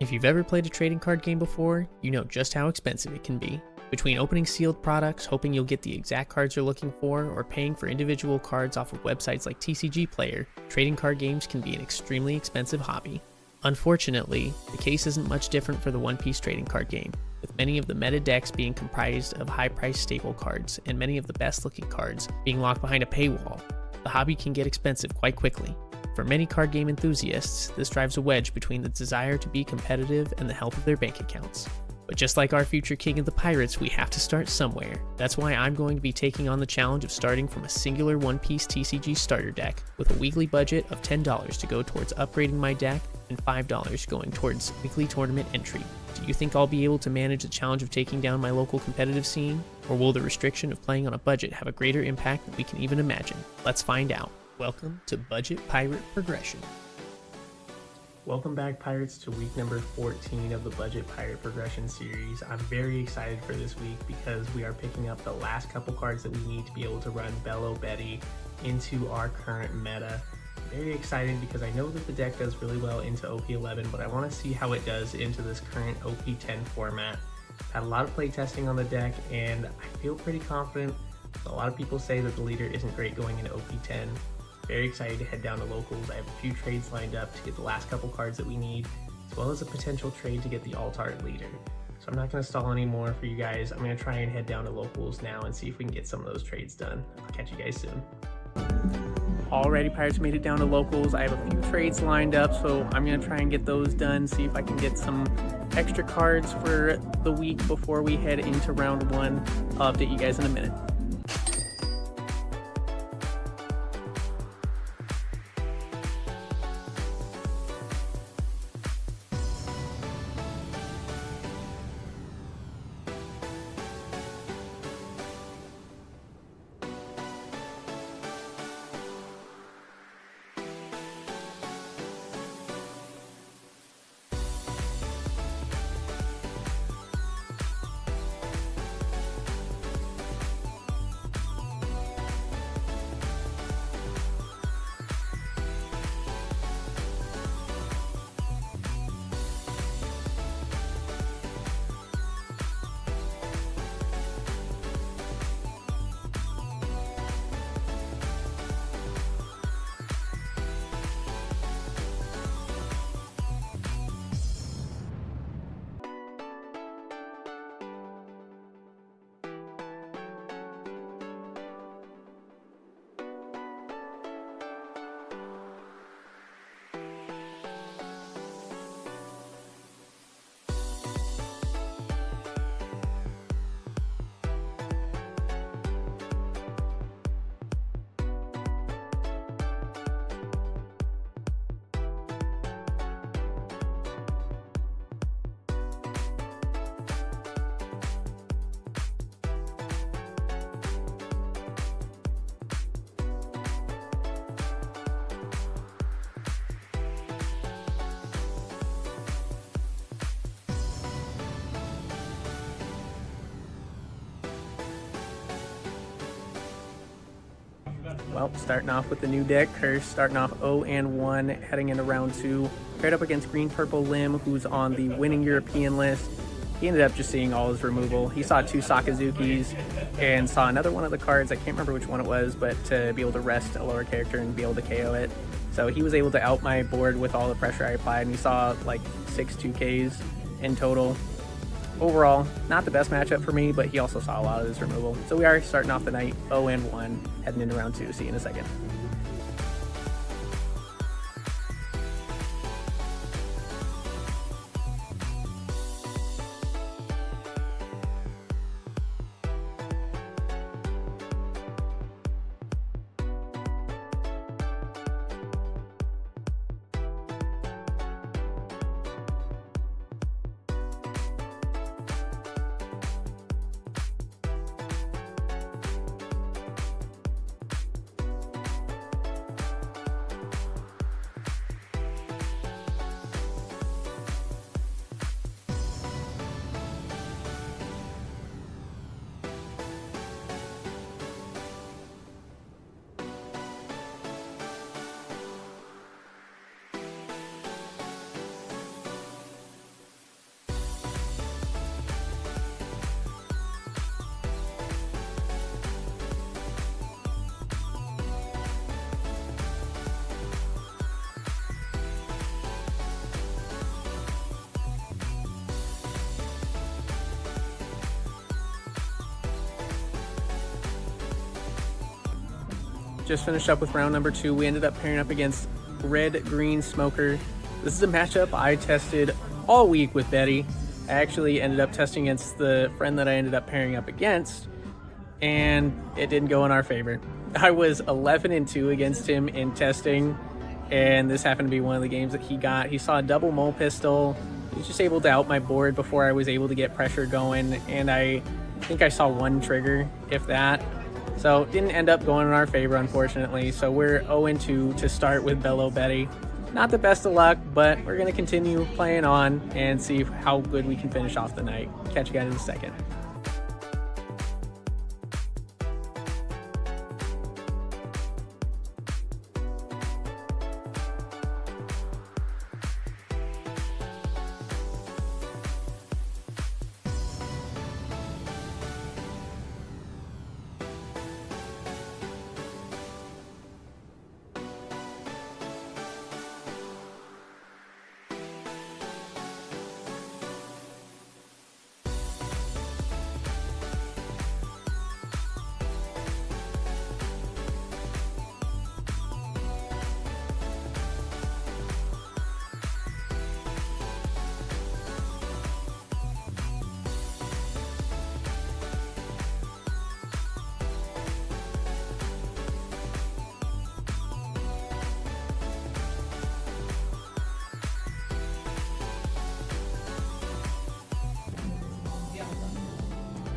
If you've ever played a trading card game before, you know just how expensive it can be. Between opening sealed products, hoping you'll get the exact cards you're looking for, or paying for individual cards off of websites like TCG Player, trading card games can be an extremely expensive hobby. Unfortunately, the case isn't much different for the One Piece trading card game, with many of the meta decks being comprised of high-priced staple cards, and many of the best-looking cards being locked behind a paywall. The hobby can get expensive quite quickly. For many card game enthusiasts, this drives a wedge between the desire to be competitive and the health of their bank accounts. But just like our future king of the pirates, we have to start somewhere. That's why I'm going to be taking on the challenge of starting from a singular One Piece TCG starter deck with a weekly budget of $10 to go towards upgrading my deck and $5 going towards weekly tournament entry. Do you think I'll be able to manage the challenge of taking down my local competitive scene? Or will the restriction of playing on a budget have a greater impact than we can even imagine? Let's find out. Welcome to Budget Pirate Progression. Welcome back, Pirates, to week number 14 of the Budget Pirate Progression series. I'm very excited for this week because we are picking up the last couple cards that we need to be able to run Belo Betty into our current meta. Very excited because I know that the deck does really well into OP11, but I want to see how it does into this current OP10 format. I've had a lot of play testing on the deck and I feel pretty confident. A lot of people say that the leader isn't great going into OP10. Very excited to head down to locals. I have a few trades lined up to get the last couple cards that we need, as well as a potential trade to get the alt-art leader. So I'm not going to stall anymore for you guys. I'm going to try and head down to locals now and see if we can get some of those trades done. I'll catch you guys soon. Alrighty, Pirates, made it down to locals. I have a few trades lined up, so I'm going to try and get those done, see if I can get some extra cards for the week before we head into round one. I'll update you guys in a minute. Well, starting off with the new deck, Curse, starting off 0-1, heading into round 2. Paired up against Green Purple Lim, who's on the winning European list. He ended up just seeing all his removal. He saw 2 Sakazukis and saw another one of the cards, I can't remember which one it was, but to be able to rest a lower character and be able to KO it. So he was able to out my board with all the pressure I applied, and he saw like 6 2Ks in total. Overall, not the best matchup for me, but he also saw a lot of his removal. So we are starting off the night 0-1, heading into round 2. See you in a second. Just finished up with round number 2. We ended up pairing up against Red Green Smoker. This is a matchup I tested all week with Betty. I actually ended up testing against the friend that I ended up pairing up against, and it didn't go in our favor. I was 11-2 against him in testing, and this happened to be one of the games that he got. He saw a double mole pistol. He was just able to out my board before I was able to get pressure going, and I think I saw one trigger, if that. So it didn't end up going in our favor, unfortunately. So we're 0-2 to start with Belo Betty. Not the best of luck, but we're going to continue playing on and see how good we can finish off the night. Catch you guys in a second.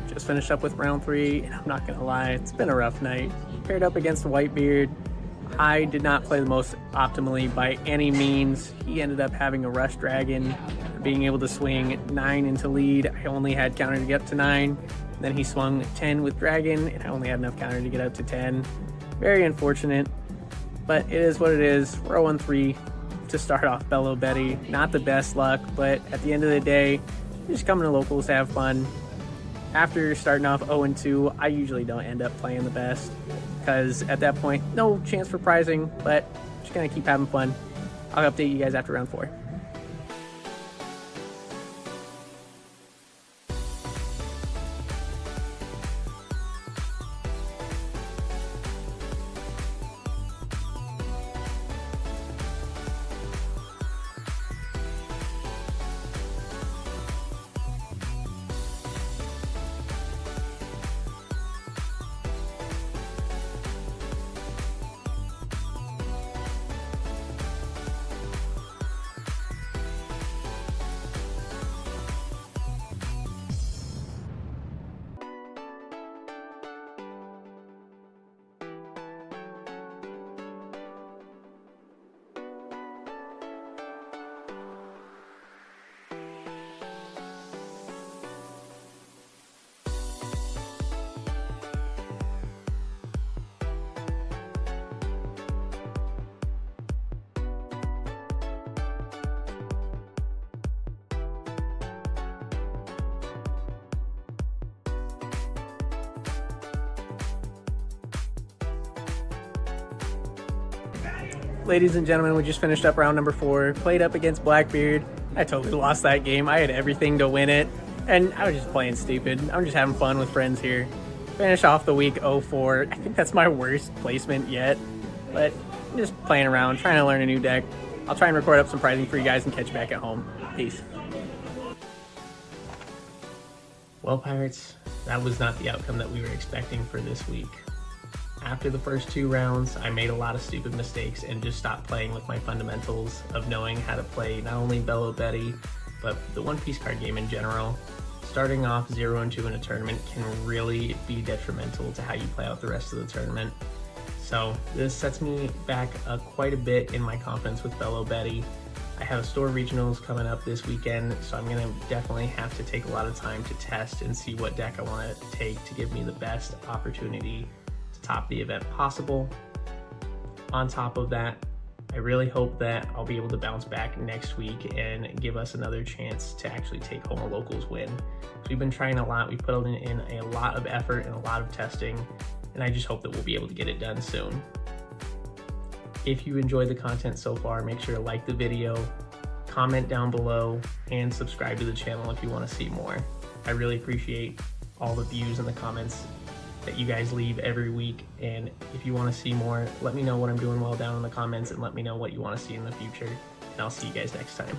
Just finished up with round 3, and I'm not gonna lie, it's been a rough night. Paired up against Whitebeard. I did not play the most optimally by any means. He ended up having a Rush Dragon, being able to swing 9 into lead. I only had counter to get up to 9. Then he swung 10 with Dragon, and I only had enough counter to get up to 10. Very unfortunate, but it is what it is. We're 0-3 to start off Belo Betty. Not the best luck, but at the end of the day, just coming to locals to have fun. After starting off 0-2, I usually don't end up playing the best because at that point, no chance for prizing, but just gonna keep having fun. I'll update you guys after round 4. Ladies and gentlemen, we just finished up round number 4, played up against Blackbeard. I totally lost that game. I had everything to win it, and I was just playing stupid. I'm just having fun with friends here. Finish off the week 0-4. I think that's my worst placement yet, but I'm just playing around, trying to learn a new deck. I'll try and record up some prizing for you guys and catch you back at home. Peace. Well, Pirates, that was not the outcome that we were expecting for this week. After the first 2 rounds, I made a lot of stupid mistakes and just stopped playing with my fundamentals of knowing how to play not only Belo Betty, but the One Piece card game in general. Starting off 0-2 in a tournament can really be detrimental to how you play out the rest of the tournament. So this sets me back quite a bit in my confidence with Belo Betty. I have store regionals coming up this weekend, so I'm going to definitely have to take a lot of time to test and see what deck I want to take to give me the best opportunity top the event possible. On top of that, I really hope that I'll be able to bounce back next week and give us another chance to actually take home a locals win. So we've been trying a lot, we've put in a lot of effort and a lot of testing, and I just hope that we'll be able to get it done soon. If you enjoyed the content so far, make sure to like the video, comment down below, and subscribe to the channel if you want to see more. I really appreciate all the views and the comments that you guys leave every week. And if you want to see more, let me know what I'm doing well down in the comments, and let me know what you want to see in the future. And I'll see you guys next time.